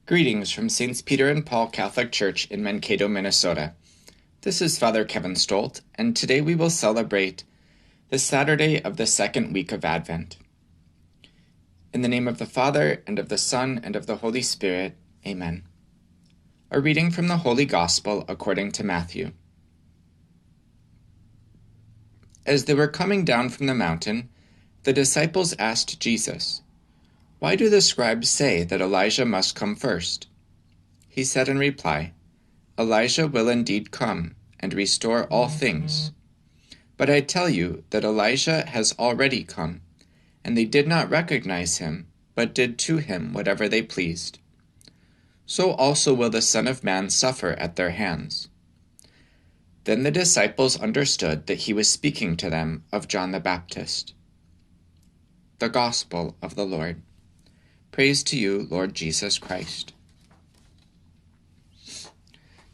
Greetings from St. Peter and Paul Catholic Church in Mankato, Minnesota. This is Father Kevin Stolt, and today we will celebrate the Saturday of the second week of Advent. In the name of the Father, and of the Son, and of the Holy Spirit, Amen. A reading from the Holy Gospel according to Matthew. As they were coming down from the mountain, the disciples asked Jesus, "Why do the scribes say that Elijah must come first?" He said in reply, "Elijah will indeed come and restore all things. But I tell you that Elijah has already come, and they did not recognize him, but did to him whatever they pleased. So also will the Son of Man suffer at their hands." Then the disciples understood that he was speaking to them of John the Baptist. The Gospel of the Lord. Praise to you, Lord Jesus Christ.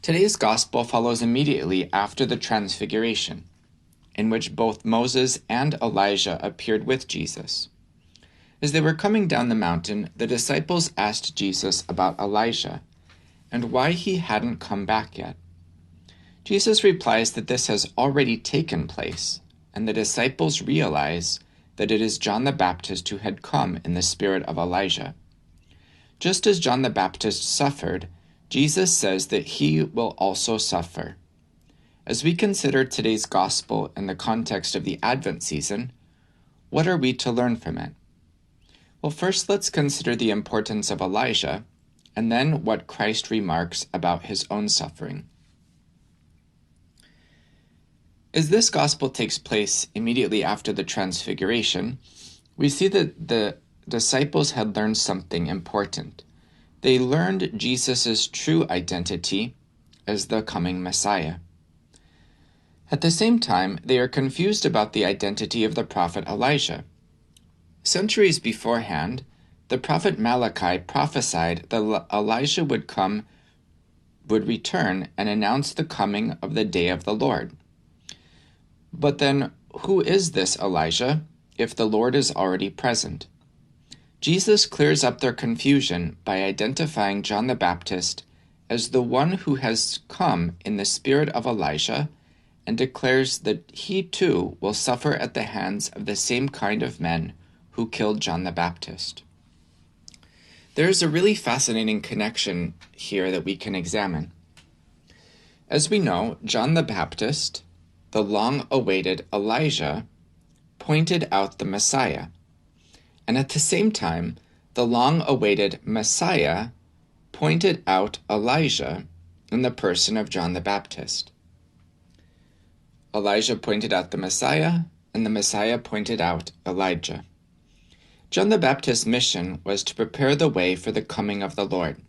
Today's Gospel follows immediately after the Transfiguration, in which both Moses and Elijah appeared with Jesus. As they were coming down the mountain, the disciples asked Jesus about Elijah and why he hadn't come back yet. Jesus replies that this has already taken place, and the disciples realize that it is John the Baptist who had come in the spirit of Elijah. Just as John the Baptist suffered, Jesus says that he will also suffer. As we consider today's gospel in the context of the Advent season, what are we to learn from it? Well, first let's consider the importance of Elijah, and then what Christ remarks about his own suffering. As this gospel takes place immediately after the Transfiguration, we see that the disciples had learned something important. They learned Jesus' true identity as the coming Messiah. At the same time, they are confused about the identity of the prophet Elijah. Centuries beforehand, the prophet Malachi prophesied that Elijah would return and announce the coming of the day of the Lord. But then, who is this Elijah if the Lord is already present? Jesus clears up their confusion by identifying John the Baptist as the one who has come in the spirit of Elijah and declares that he too will suffer at the hands of the same kind of men who killed John the Baptist. There is a really fascinating connection here that we can examine. As we know, John the Baptist, the long-awaited Elijah, pointed out the Messiah. And at the same time, the long-awaited Messiah pointed out Elijah in the person of John the Baptist. Elijah pointed out the Messiah, and the Messiah pointed out Elijah. John the Baptist's mission was to prepare the way for the coming of the Lord.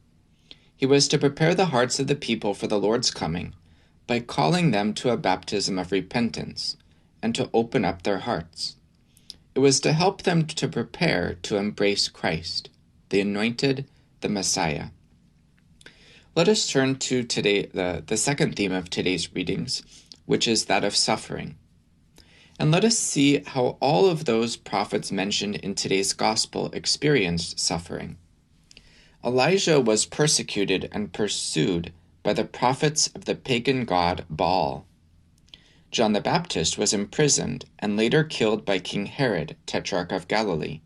He was to prepare the hearts of the people for the Lord's coming by calling them to a baptism of repentance and to open up their hearts. It was to help them to prepare to embrace Christ, the Anointed, the Messiah. Let us turn to today the second theme of today's readings, which is that of suffering. And let us see how all of those prophets mentioned in today's gospel experienced suffering. Elijah was persecuted and pursued by the prophets of the pagan god Baal. John the Baptist was imprisoned and later killed by King Herod, Tetrarch of Galilee.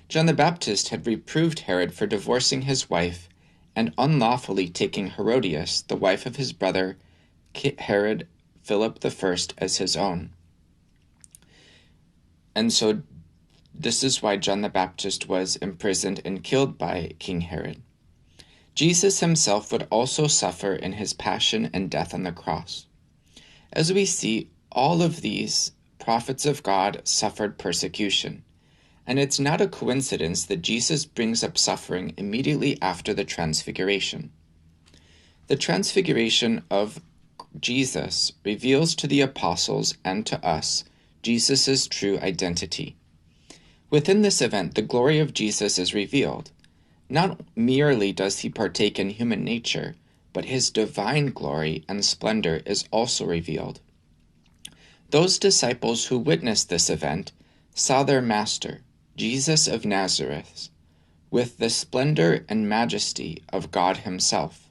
John the Baptist had reproved Herod for divorcing his wife and unlawfully taking Herodias, the wife of his brother Herod Philip I, as his own. And so this is why John the Baptist was imprisoned and killed by King Herod. Jesus himself would also suffer in his passion and death on the cross. As we see, all of these prophets of God suffered persecution, and it's not a coincidence that Jesus brings up suffering immediately after the Transfiguration. The Transfiguration of Jesus reveals to the apostles and to us Jesus' true identity. Within this event, the glory of Jesus is revealed. Not merely does he partake in human nature, but his divine glory and splendor is also revealed. Those disciples who witnessed this event saw their master, Jesus of Nazareth, with the splendor and majesty of God Himself.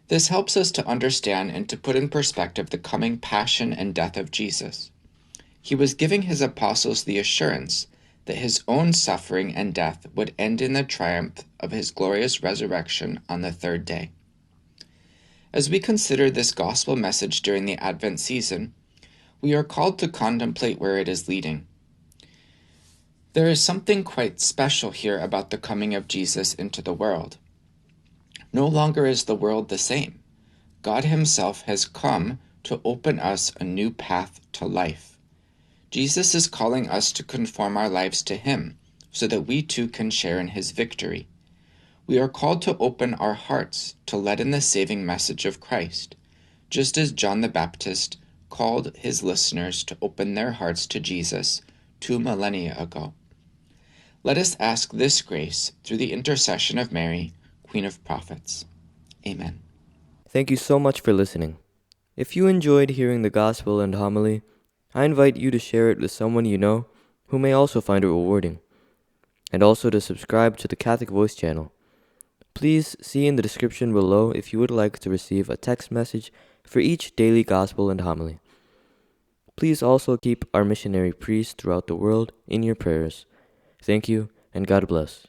This helps us to understand and to put in perspective the coming passion and death of Jesus. He was giving His apostles the assurance that His own suffering and death would end in the triumph of His glorious resurrection on the third day. As we consider this gospel message during the Advent season, we are called to contemplate where it is leading. There is something quite special here about the coming of Jesus into the world. No longer is the world the same. God Himself has come to open us a new path to life. Jesus is calling us to conform our lives to Him so that we too can share in His victory. We are called to open our hearts to let in the saving message of Christ, just as John the Baptist called his listeners to open their hearts to Jesus 2 millennia ago. Let us ask this grace through the intercession of Mary, Queen of Prophets. Amen. Thank you so much for listening. If you enjoyed hearing the gospel and homily, I invite you to share it with someone you know who may also find it rewarding, and also to subscribe to the Catholic Voice channel. Please see in the description below if you would like to receive a text message for each daily gospel and homily. Please also keep our missionary priests throughout the world in your prayers. Thank you, and God bless.